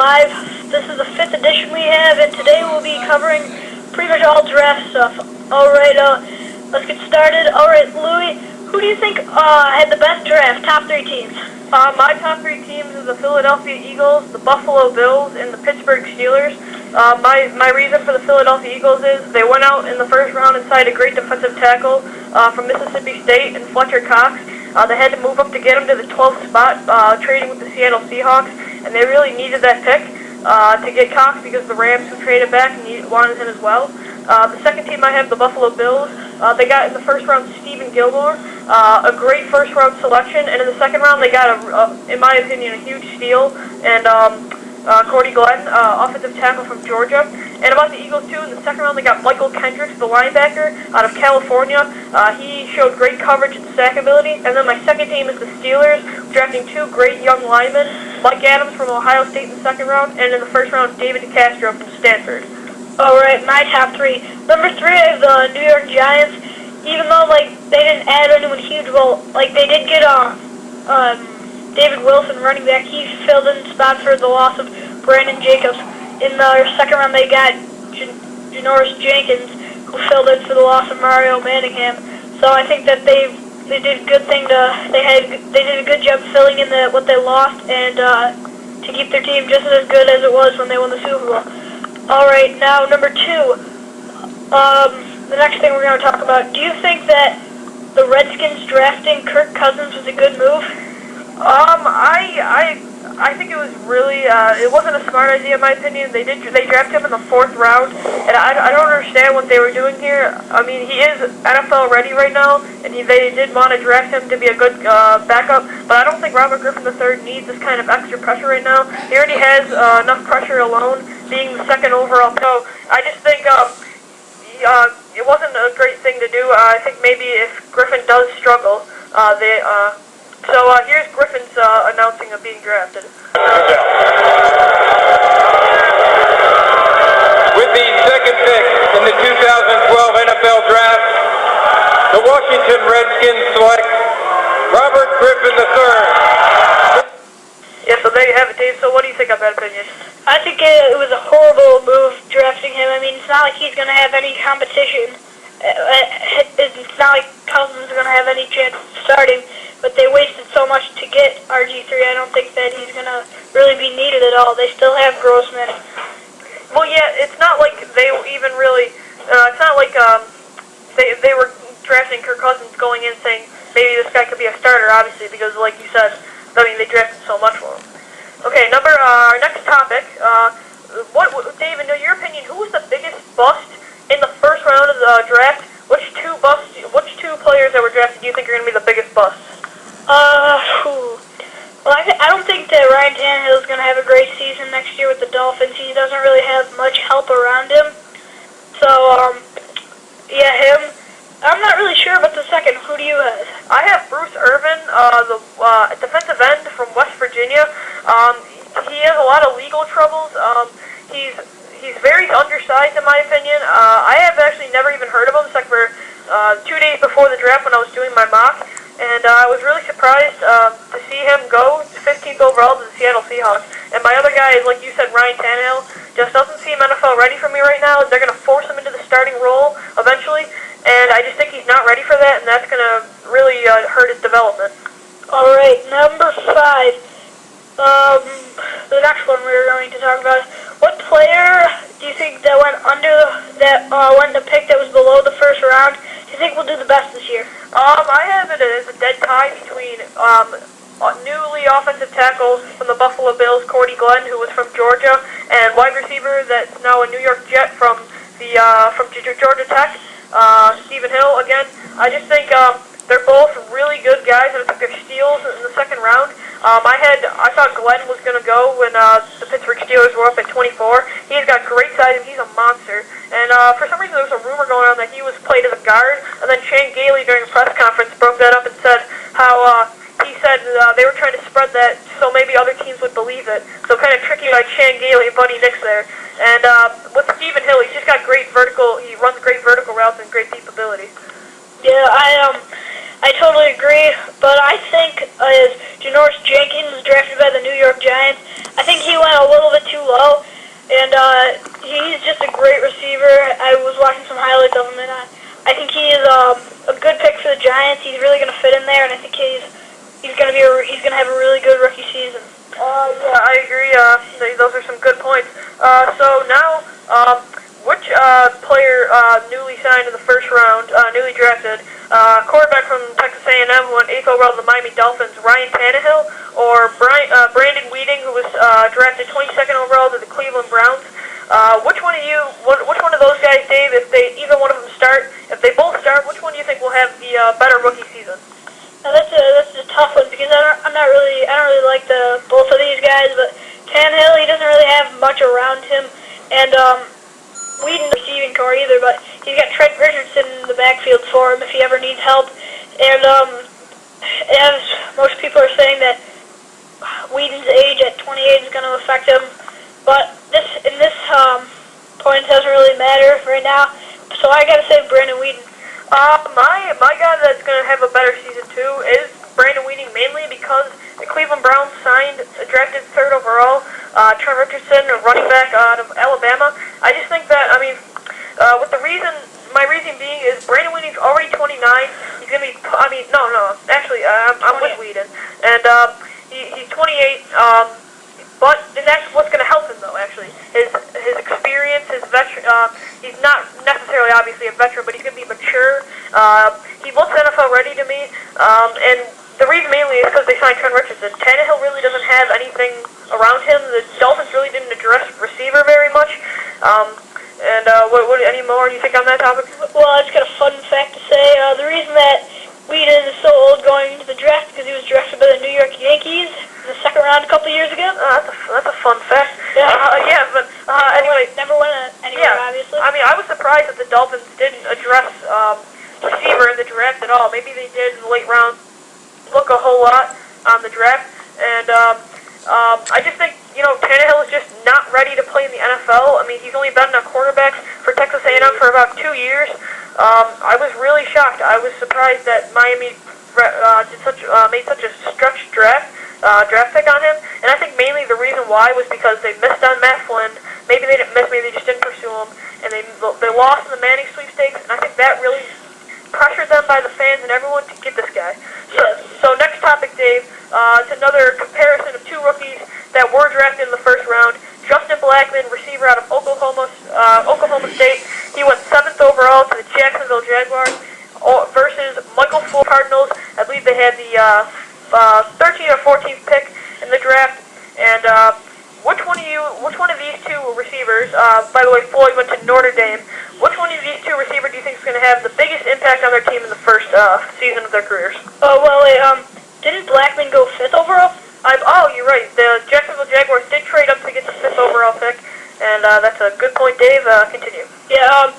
Live. This is the 5th edition we have, and today we'll be covering pretty much all draft stuff. Alright, let's get started. Alright, Louie, who do you think had the best draft? Top 3 teams. My top 3 teams are the Philadelphia Eagles, the Buffalo Bills, and the Pittsburgh Steelers. My reason for the Philadelphia Eagles is they went out in the first round and signed a great defensive tackle from Mississippi State and Fletcher Cox. They had to move up to get him to the 12th spot, trading with the Seattle Seahawks, and they really needed that pick to get Cox because the Rams, who traded back, wanted him as well. The second team I have, the Buffalo Bills. They got in the first round Stephen Gilmore, a great first round selection, and in the second round they got, in my opinion, a huge steal, and Cordy Glenn, offensive tackle from Georgia. And about the Eagles, too, in the second round they got Michael Kendricks, the linebacker out of California. He showed great coverage and sack ability. And then my second team is the Steelers, drafting 2 great young linemen, Mike Adams from Ohio State in the second round, and in the first round, David DeCastro from Stanford. Alright, my top 3. Number 3 is the New York Giants. Even though, they didn't add anyone huge, they did get, David Wilson, running back. He filled in the spot for the loss of Brandon Jacobs. In the second round, they got Janoris Jenkins, who filled in for the loss of Mario Manningham. So I think that they did a good thing they did a good job filling in what they lost and to keep their team just as good as it was when they won the Super Bowl. All right, now number 2. The next thing we're going to talk about. Do you think that the Redskins drafting Kirk Cousins was a good move? I think it was really, it wasn't a smart idea in my opinion. They drafted him in the 4th round, and I don't understand what they were doing here. I mean, he is NFL ready right now, and they did want to draft him to be a good backup, but I don't think Robert Griffin III needs this kind of extra pressure right now. He already has enough pressure alone, being the 2nd overall. So I just think it wasn't a great thing to do. I think maybe if Griffin does struggle, So here's Griffin's announcing of being drafted. With the 2nd pick in the 2012 NFL Draft, the Washington Redskins select Robert Griffin III. Yeah, so there you have it, Dave. So what do you think of that opinion? I think it was a horrible move drafting him. I mean, it's not like he's going to have any competition. It's not like Cousins is going to have any chance of starting. But they wasted so much to get RG3. I don't think that he's going to really be needed at all. They still have Grossman. Well, yeah, it's not like they even really, it's not like they were drafting Kirk Cousins going in saying maybe this guy could be a starter, obviously, because like you said, I mean, they drafted so much for him. Okay, our next topic, Dave, in your opinion, who was the biggest bust in the first round of the draft? Which two players that were drafted do you think are going to be the biggest busts? Well, I don't think that Ryan Tannehill is going to have a great season next year with the Dolphins. He doesn't really have much help around him. So, yeah, him. I'm not really sure about the second. Who do you have? I have Bruce Irvin, the defensive end from West Virginia. He has a lot of legal troubles. He's very undersized in my opinion. I have actually never even heard of him except for 2 days before the draft when I was doing my mock. And I was really surprised to see him go 15th overall to the Seattle Seahawks. And my other guy is, like you said, Ryan Tannehill. Just doesn't seem NFL ready for me right now. They're going to force him into the starting role eventually. And I just think he's not ready for that, and that's going to really hurt his development. All right, number 5. The next one we were going to talk about. What player do you think that went went the pick that was below the first round? Do you think will do the best this year? I have it as a dead tie between newly offensive tackle from the Buffalo Bills, Cordy Glenn, who was from Georgia, and wide receiver that's now a New York Jet from Georgia Tech, Stephen Hill. Again, I just think they're both really good guys, and I think they're steals in the second round. I thought Glenn was going to go when the Pittsburgh Steelers were up at 24. He's got great size, and he's a monster. And for some reason, there was a rumor going on that he was played as a guard, and then Shane Gailey during a press conference broke that up and said how he said they were trying to spread that so maybe other teams would believe it. So kind of tricky by Shane Gailey and Buddy Nix there. And with Stephen Hill, he's just got great vertical. He runs great vertical routes and great deep ability. Yeah, I totally agree, but I think as Janoris Jenkins was drafted by the New York Giants, I think he went a little bit too he's gonna have a really good rookie season. Yeah, I agree. Those are some good points. So now, which player newly signed in the first round, newly drafted, quarterback from Texas A&M who went 8th overall to the Miami Dolphins, Ryan Tannehill, or Brandon Weeding, who was drafted 22nd overall to the Cleveland Browns? Which one of those guys, Dave, if either one of them start, if they both start, which one do you think will have the better rookie season? Now that's a tough one because I don't really like both of these guys, but Tannehill, he doesn't really have much around him, and Whedon receiving core either, but he's got Trent Richardson in the backfield for him if he ever needs help, and as most people are saying that Whedon's age at 28 is going to affect him, but in this point it doesn't really matter right now, so I gotta say Brandon Whedon. My guy that's going to have a better season too is Brandon Weeding, mainly because the Cleveland Browns drafted 3rd overall, Trent Richardson, a running back out of Alabama. I just think that, my reason being is Brandon Weeding's already 29. He's going to be, I'm with Weedon. And he's 28, and that's what's going to help him, though, actually. His experience, he's not necessarily, obviously, a veteran, but he's going to be mature. He looks NFL ready to me, and the reason mainly is because they signed Trent Richardson. Tannehill really doesn't have anything around him. The Dolphins really didn't address receiver very much. Any more do you think on that topic? Well, I just got a fun fact to say. The reason that Whedon is so old going into the draft because he was drafted by the New York Yankees in the 2nd round a couple years ago. That's a fun fact. Yeah. Anyway. Never went anywhere, obviously. I was surprised that the Dolphins didn't address receiver in the draft at all. Maybe they did in the late round. Look a whole lot on the draft, and I just think Tannehill is just not ready to play in the NFL. I mean, he's only been a quarterback for Texas A&M for about 2 years. I was really shocked. I was surprised that Miami made such a stretched draft pick on him, and I think mainly the reason why was because they missed on Matt Flynn. Maybe they didn't miss, maybe they just didn't pursue him, and they lost in the Manning sweepstakes, and I think that really pressured them by the fans and everyone to get this guy. So next topic, Dave, it's another comparison of 2 rookies that were drafted in the first round. Justin Blackman, receiver out of Oklahoma State. He went 7th overall to the Jacksonville Jaguars versus Michael Floyd Cardinals. I believe they had the 13th or 14th pick in the draft. And which one of these 2 receivers? By the way, Floyd went to Notre Dame. Which one of these 2 receivers do you think is going to have the biggest impact on their team in the first season of their careers? Didn't Blackman go 5th overall? You're right. The Jacksonville Jaguars did trade up to get the 5th overall pick, and that's a good point, Dave. Continue. Yeah,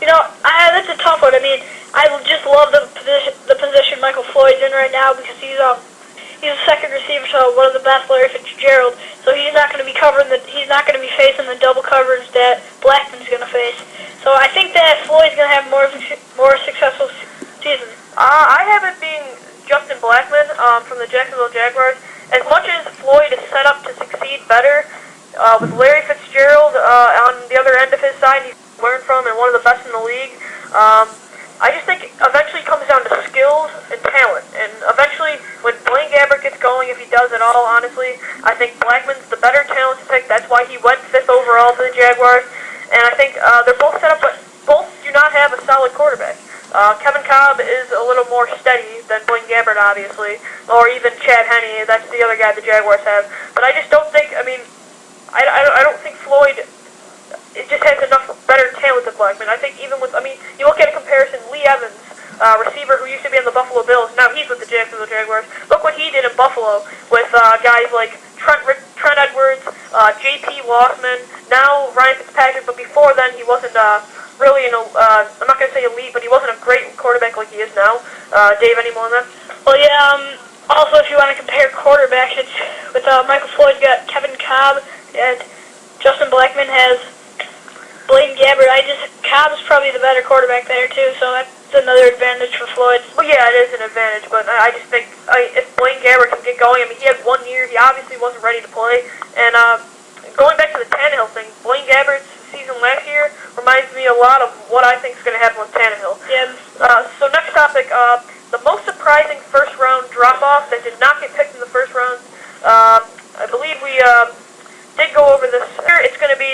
that's a tough one. I mean, I just love the position Michael Floyd's in right now because he's a 2nd receiver to one of the best, Larry Fitzgerald. So he's not going to be facing the double coverage that Blackman's going to face. So I think that Floyd's going to have more successful season. I have it being Justin Blackman from the Jacksonville Jaguars. As much as Floyd is set up to succeed better, with Larry Fitzgerald on the other end of his side, he's learned from and one of the best in the league. I just think eventually it comes down to skills and talent. And eventually, when Blaine Gabbert gets going, if he does at all, honestly, I think Blackman's the better talent pick. That's why he went 5th overall to the Jaguars. And I think they're both set up, but both do not have a solid quarterback. Kevin Cobb is a little more steady than Blaine Gabbert, obviously, or even Chad Henne. That's the other guy the Jaguars have. But I just don't think. I don't think Floyd. It just has enough better talent than Blackman. I think even with. You look at a comparison. Lee Evans, receiver who used to be on the Buffalo Bills. Now he's with the Jacksonville Jaguars. Look what he did in Buffalo with guys like Trent Edwards, J.P. Lossman. Now Ryan Fitzpatrick. But before then, he wasn't. Really, I'm not going to say elite, but he wasn't a great quarterback like he is now. Dave, any more on that? Well, yeah, also, if you want to compare quarterbacks, it's with Michael Floyd's got Kevin Cobb, and Justin Blackman has Blaine Gabbert. Cobb's probably the better quarterback there, too, so that's another advantage for Floyd. Well, yeah, it is an advantage, but I just think if Blaine Gabbert can get going, he had 1 year, he obviously wasn't ready to play, and going back to the Tannehill thing, Blaine Gabbert's season last year reminds me a lot of what I think is going to happen with Tannehill. Yeah. So next topic, the most surprising first-round drop-off that did not get picked in the first round, I believe we did go over this. It's going to be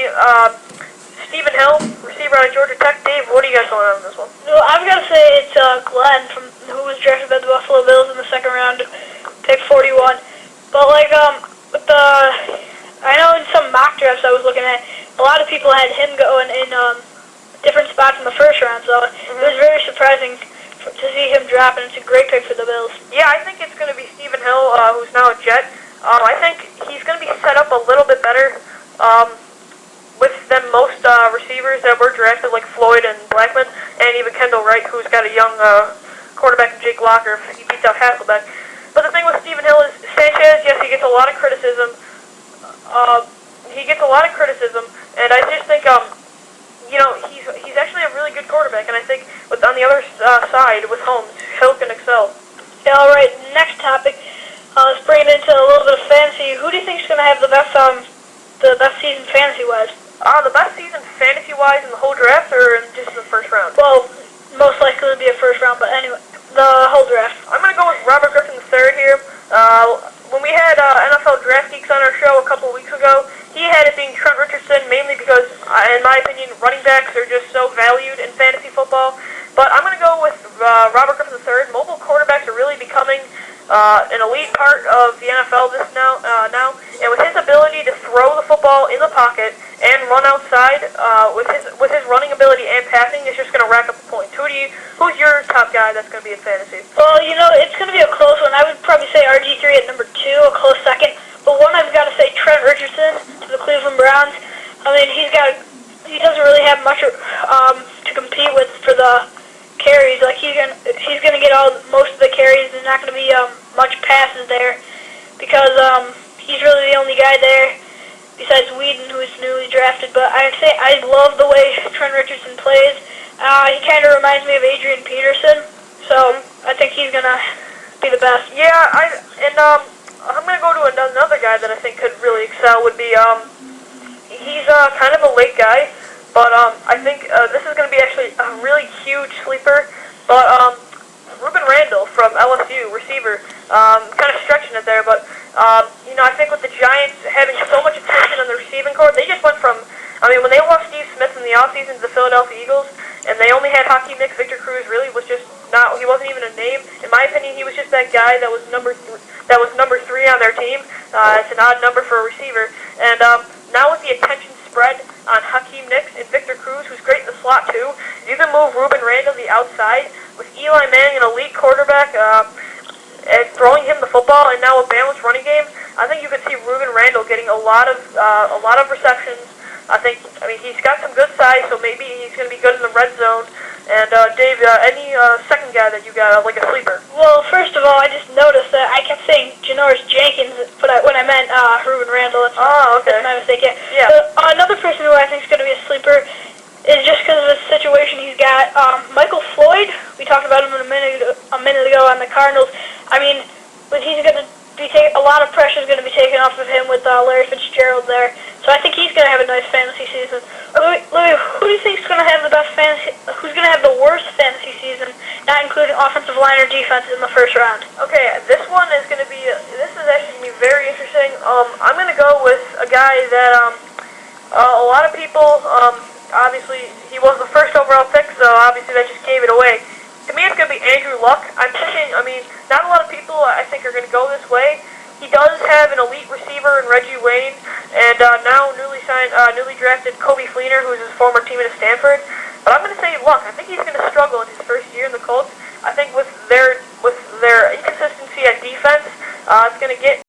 Stephen Hill, receiver out of Georgia Tech. Dave, what do you got going on in this one? No, I've got to say it's Glenn, who was drafted by the Buffalo Bills in the second round, pick 41. But with I know in some mock drafts I was looking at, a lot of people had him going in different spots in the first round, so it was very surprising to see him drop, and it's a great pick for the Bills. Yeah, I think it's going to be Stephen Hill, who's now a Jet. I think he's going to be set up a little bit better with than most receivers that were drafted, like Floyd and Blackman, and even Kendall Wright, who's got a young quarterback in Jake Locker. He beats out Hasselbeck. But the thing with Stephen Hill is Sanchez, yes, he gets a lot of criticism. And I just think, he's actually a really good quarterback, and I think on the other side with Holmes, Hill can excel. Yeah, all right, next topic. Let's bring it into a little bit of fantasy. Who do you think is going to have the best season fantasy-wise? The best season fantasy-wise in the whole draft, or in just the first round? Well, most likely to be a first round, but anyway, the whole draft. I'm going to go with Robert Griffin III here. When we had NFL Draft Geeks on our show a couple weeks ago, he had it being Trent Richardson, mainly because, in my opinion, running backs are just so valued in fantasy football. But I'm going to go with Robert Griffin III. Mobile quarterbacks are really becoming an elite part of the NFL now, and with his ability to throw the football in the pocket and run outside, with his running ability and passing, it's just going to rack up the points. Who's your top guy that's going to be in fantasy? Well, it's going to be a close one. I would probably say RG3 at number 2, a close second. But one I've got to say Trent Richardson to the Cleveland Browns. I mean, he doesn't really have much to compete with for the carries. Like he's gonna get most of the carries. There's not gonna be much passes there because he's really the only guy there besides Whedon, who is newly drafted. But I'd say I love the way Trent Richardson plays. He kind of reminds me of Adrian Peterson, so I think he's gonna be the best. Yeah, I'm gonna go to another guy that I think could really excel. Would be he's kind of a late guy. But I think this is going to be actually a really huge sleeper. But Ruben Randall from LSU, receiver, kind of stretching it there. But, I think with the Giants having so much attention on the receiving corps, they just went from, when they lost Steve Smith in the offseason to the Philadelphia Eagles, and they only had Hakeem Nicks, Victor Cruz really was just not, he wasn't even a name. In my opinion, he was just that guy that was number 3 on their team. It's an odd number for a receiver. And now with the attention spread on Hakeem Nicks and Victor Cruz, who's great in the slot too. You can move Ruben Randall the outside with Eli Manning, an elite quarterback, and throwing him the football, and now a balanced running game. I think you could see Ruben Randall getting a lot of receptions. He's got some good size, so maybe he's going to be good in the red zone. And Dave, any second guy that you got, like a sleeper? Well, first of all, I just noticed that I kept saying Janoris Jenkins, but when I meant Ruben Randall. Okay. That's my mistake. Yeah. Another person who I think is going to be a sleeper is just because of the situation he's got. Michael Floyd. We talked about him a minute ago on the Cardinals. But he's going to be a lot of pressure is going to be taken off of him with Larry Fitzgerald there. So I think he's going to have a nice fantasy season. Louis, who do you think is going to have the best fantasy? Who's going to have the worst fantasy season, not including offensive line or defense, in the first round? Okay, this one is going to be. This is actually going to be very interesting. I'm going to go with a guy that a lot of people. Obviously, he was the first overall pick, so obviously that just gave it away. To me, it's going to be Andrew Luck. I'm thinking. Not a lot of people I think are going to go this way. He does have an elite receiver in Reggie Wayne, and now newly drafted Kobe Fleener, who's his former teammate at Stanford. But I'm going to say Luck. I think he's going to struggle in his first year in the Colts. I think with their inconsistency at defense, it's going to get